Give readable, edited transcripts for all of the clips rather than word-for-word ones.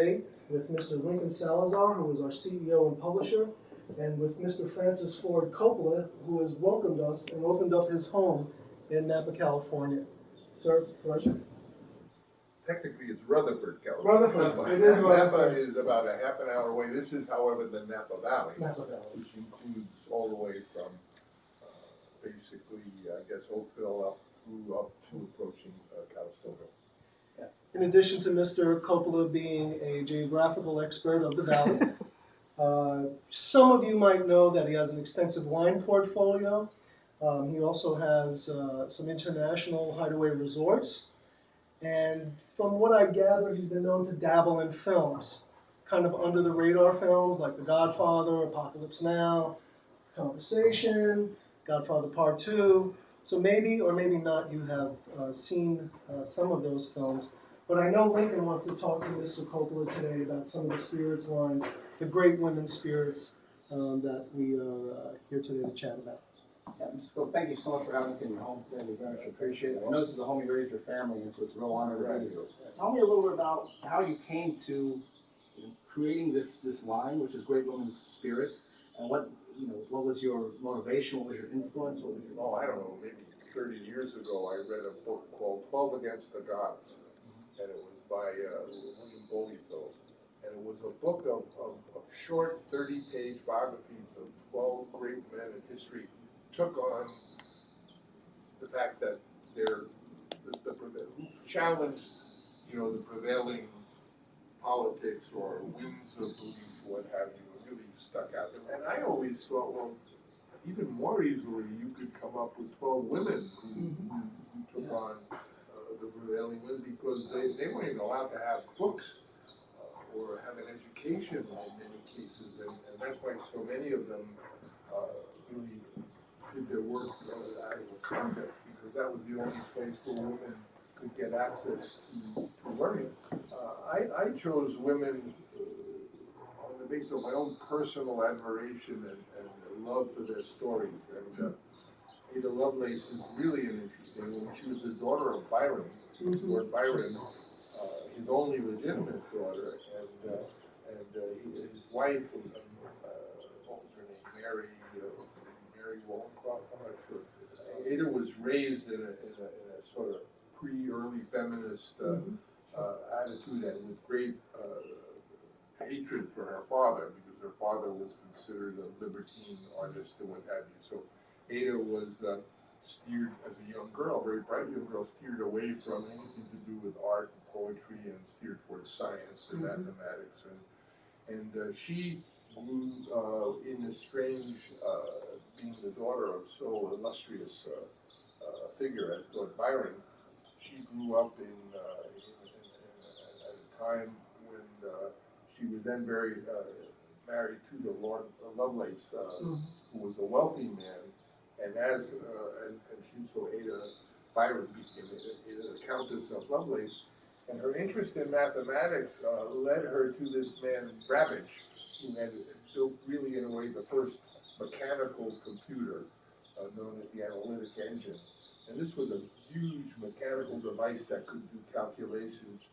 today with Mr. Lincoln Salazar, who is our CEO and publisher, and with Mr. Francis Ford Coppola, who has welcomed us and opened up his home in Napa, California. Sir, it's a pleasure. Technically, it's Rutherford, California. Rutherford. It is Rutherford. Napa is about a half an hour away. This is, however, the Napa Valley, Napa Valley, which includes all the way from basically, I guess, Oakville up to approaching Calistoga. In addition to Mr. Coppola being a geographical expert of the valley, some of you might know that he has an extensive wine portfolio. He also has some international hideaway resorts. And from what I gather, he's been known to dabble in films, kind of under the radar films like The Godfather, Apocalypse Now, Conversation, Godfather Part 2. So maybe or maybe not you have seen some of those films. But I know Lincoln wants to talk to Mr. Coppola today about some of the spirits lines, the great women's spirits that we are here today to chat about. Yeah, Mr. Cole, thank you so much for having us in your home today. We very much appreciate it. I know this is the home you raised your family in, so it's a real honor to be here. Tell me a little bit about how you came to creating this line, which is Great Women's Spirits, and what was your motivation, what was your influence? What was your... Oh, I don't know, maybe 30 years ago, I read a book called 12 Against the Gods, and it was by William Bolito. And it was a book of short 30-page biographies of 12 great men in history. Took on the fact that they're challenged, the prevailing politics or winds of belief, what have you, really stuck out. And I always thought, well, even more easily, you could come up with 12 women who took on the prevailing wind, because they weren't even allowed to have books or have an education in many cases, and that's why so many of them really did their work out of a convent, because that was the only place where women could get access to learning. I chose women on the basis of my own personal admiration and love for their stories. And Ada Lovelace is really an interesting woman. She was the daughter of Byron, Lord Byron, his only legitimate daughter, and his wife, what was her name, Mary Wollstonecraft, I'm not sure. Ada was raised in a sort of pre-early feminist attitude, and with great hatred for her father, because her father was considered a libertine artist and what have you. So Ada was steered as a young girl, very bright young girl, steered away from anything to do with art and poetry, and steered towards science and mathematics. And she grew in this strange, being the daughter of so illustrious a figure as Lord Byron. She grew up at a time when she was then married to the Lord Lovelace, who was a wealthy man, and so Ada Byron became the Countess of Lovelace, and her interest in mathematics led her to this man Babbage, who had built really in a way the first mechanical computer known as the analytic engine. And this was a huge mechanical device that could do calculations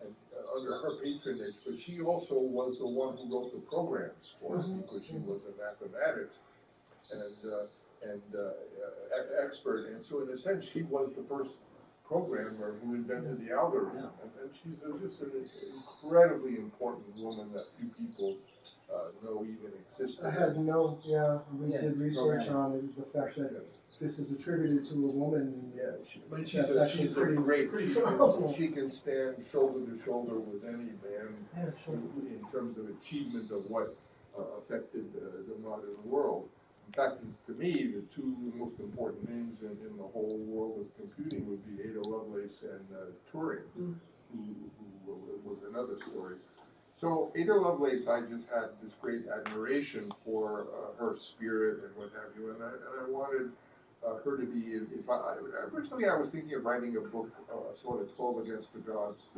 and, under her patronage, but she also was the one who wrote the programs for it, because she was a mathematics and expert. And so in a sense, she was the first programmer who invented the algorithm. And she's just an incredibly important woman that few people know even existed. I had no, we did research on it, the fact that this is attributed to a woman. She's a great, she can stand shoulder to shoulder with any man in terms of achievement of what affected the modern world. In fact, to me, the two most important names in the whole world of computing would be Ada Lovelace and Turing, who was another story. So Ada Lovelace, I just had this great admiration for her spirit and what have you, and I wanted her to be. Originally, I was thinking of writing a book, sort of 12 Against the Gods,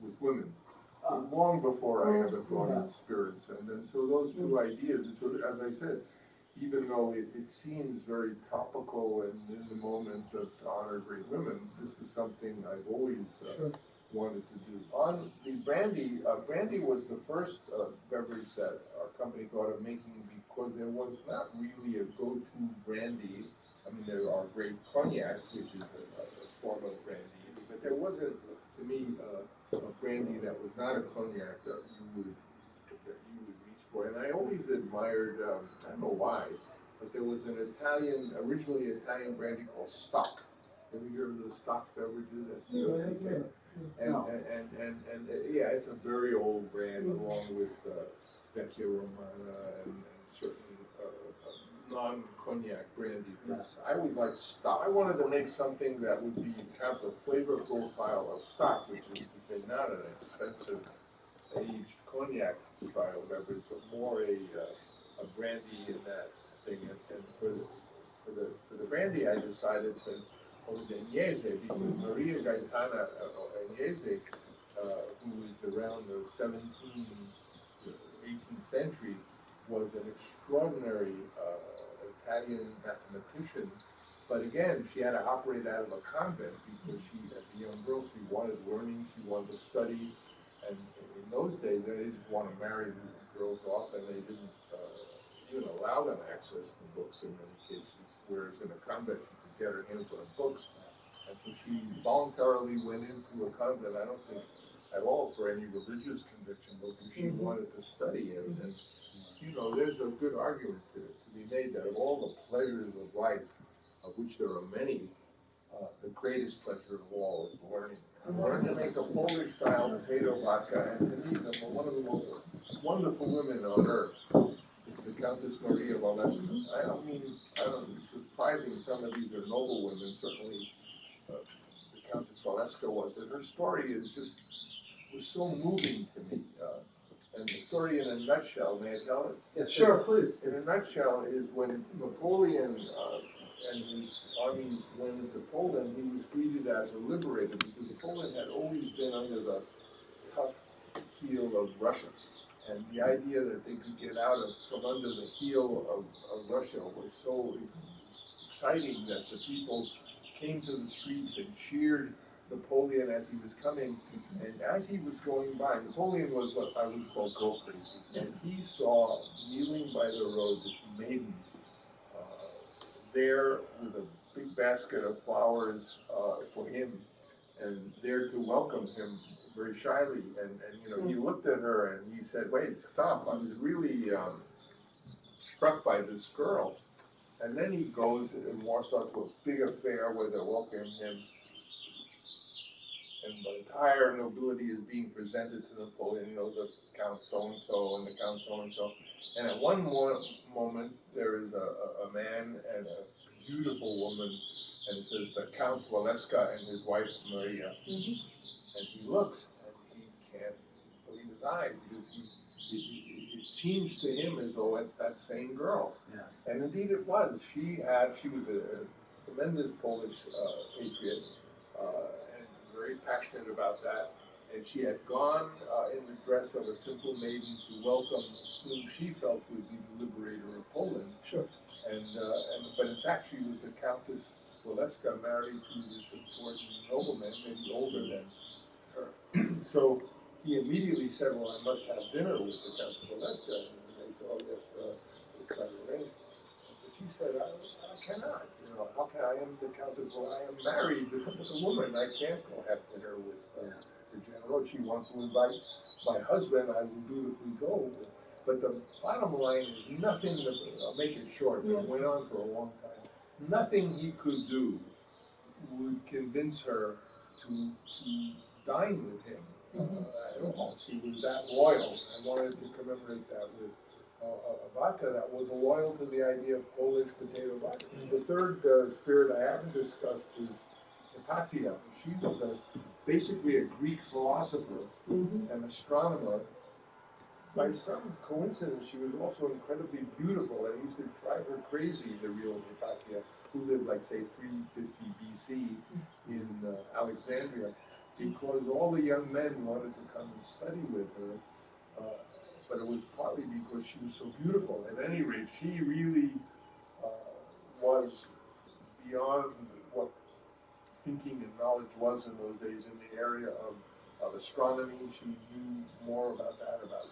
with women, long before I ever thought of spirits. And then so those two ideas. So as I said, even though it seems very topical and in the moment to honor great women, this is something I've always wanted to do. On the brandy, brandy was the first beverage that our company thought of making because there was not really a go-to brandy. I mean, there are great cognacs, which is a form of brandy, but there wasn't, to me, a brandy that was not a cognac that you would reach for. And I always admired, I don't know why, but there was an originally Italian brandy called Stock. Have you heard of the Stock beverages? S-T-O-C-K. And yeah, it's a very old brand, along with Vecchia Romana and certain non-cognac brandies. But I always liked Stock. I wanted to make something that would have the flavor profile of Stock, which is to say not an expensive aged cognac style beverage, but more a brandy in that thing. And for the brandy, I decided to Agnese, because Maria Gaetana Agnese, who was around the 18th century, was an extraordinary Italian mathematician. But again, she had to operate out of a convent because she, as a young girl, she wanted learning, she wanted to study. And in those days, they didn't want to marry girls off, and they didn't even allow them access to books in many cases. Whereas in a convent, she could get her hands on books. And so she voluntarily went into a convent, I don't think at all for any religious conviction, but she wanted to study. And you know, there's a good argument to be made that of all the pleasures of life, of which there are many, the greatest pleasure of all is learning. I learned to make a Polish-style potato vodka, and to me, one of the most wonderful women on earth is the Countess Maria Walewska. It's surprising some of these are noble women, certainly the Countess Walewska was, but her story was so moving to me. And the story in a nutshell, may I tell it? Yes, sure, please. In a nutshell is when Napoleon and his armies went into Poland, he was greeted as a liberator because Poland had always been under the tough heel of Russia. And the idea that they could get out from under the heel of Russia was so exciting that the people came to the streets and cheered Napoleon as he was coming. And as he was going by, Napoleon was what I would call girl crazy. And he saw, kneeling by the road, this maiden there with a big basket of flowers for him, and there to welcome him very shyly. And you know, he looked at her and he said, "Wait, stop! I was really struck by this girl." And then he goes and walks on to a big affair where they welcome him, and the entire nobility is being presented to Napoleon. You know, the Count so-and-so and the Count so-and-so. And at one moment, there is a man and a beautiful woman, and it says the Count Walewska and his wife Maria. And he looks, and he can't believe his eyes, because it seems to him as though it's that same girl. Yeah. And indeed it was. She was a tremendous Polish patriot, and very passionate about that. And she had gone in the dress of a simple maiden to welcome whom she felt would be the liberator of Poland. Sure. But in fact, she was the Countess Walewska, married to this important nobleman, maybe older than her. So he immediately said, "Well, I must have dinner with the Countess Walewska." And they said, "Oh, yes, we'll try to arrange it." But she said, I cannot. You know, how can I am the Countess? Well, I am married to a woman. I can't go have dinner with the general. If she wants to invite my husband, I will dutifully go. But the bottom line is nothing, I'll make it short, it went on for a long time. Nothing he could do would convince her to dine with him at all. She was that loyal. I wanted to commemorate that with a vodka that was loyal to the idea of Polish potato vodka. The third spirit I haven't discussed is Hypatia. She was basically a Greek philosopher and astronomer. By some coincidence, she was also incredibly beautiful, and it used to drive her crazy, the real Hypatia, who lived, like, say, 350 BC in Alexandria, because all the young men wanted to come and study with her, but it was partly because she was so beautiful. At any rate, she really was beyond what thinking and knowledge was in those days in the area of astronomy. She knew more about that, about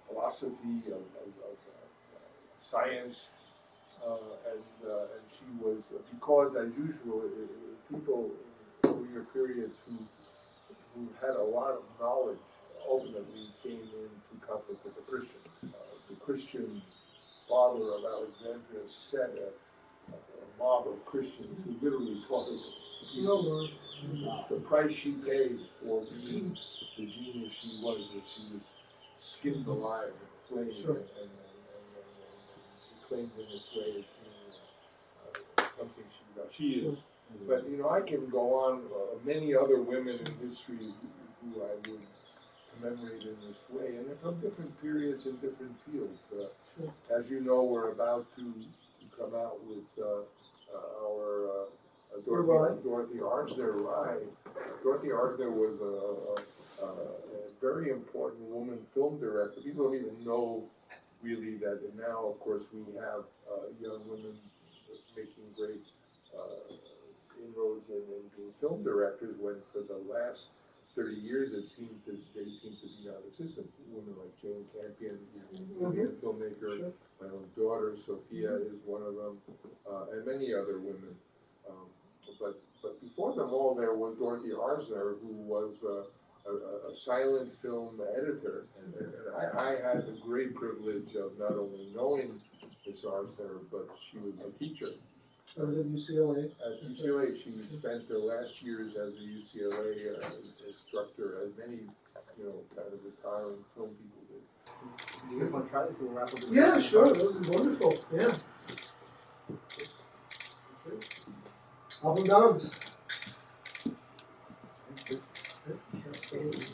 philosophy, of science, and she was, because as usual, people in earlier periods who had a lot of knowledge ultimately came into conflict with the Christians. The Christian father of Alexandria set a mob of Christians who literally taught her to pieces. The price she paid for being the genius she was skinned alive and flamed and proclaimed in this way as being something she is. But I can go on. Many other women in history who I would commemorate in this way, and they're from different periods and different fields. As you know, we're about to come out with our Dorothy Arzner rye. Dorothy Arzner was a very important woman film director. People don't even know really that. And now, of course, we have young women making great inroads in being film directors, when for the last 30 years they seem to be non-existent. Women like Jane Campion, who's a filmmaker, my own daughter Sophia is one of them, and many other women. But before them all, there was Dorothy Arzner, who was a silent film editor, and I had the great privilege of not only knowing Miss Arzner, but she was a teacher. I was at UCLA. At UCLA, she spent her last years as a UCLA instructor, as many, kind of retiring film people did. Do you guys want to try this and we'll wrap up this? Yeah, sure. That would be wonderful. Yeah. Up and downs. Absolutely.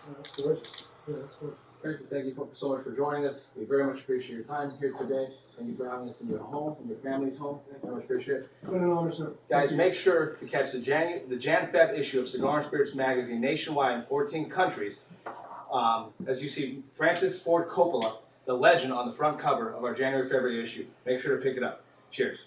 That's gorgeous. Yeah, that's gorgeous. Francis, thank you so much for joining us. We very much appreciate your time here today. Thank you for having us in your home, in your family's home. Very much appreciate it. It's been an honor, sir. Guys, make sure to catch the Jan-Feb issue of Cigar and Spirits magazine nationwide in 14 countries. As you see, Francis Ford Coppola, the legend, on the front cover of our January-February issue. Make sure to pick it up. Cheers.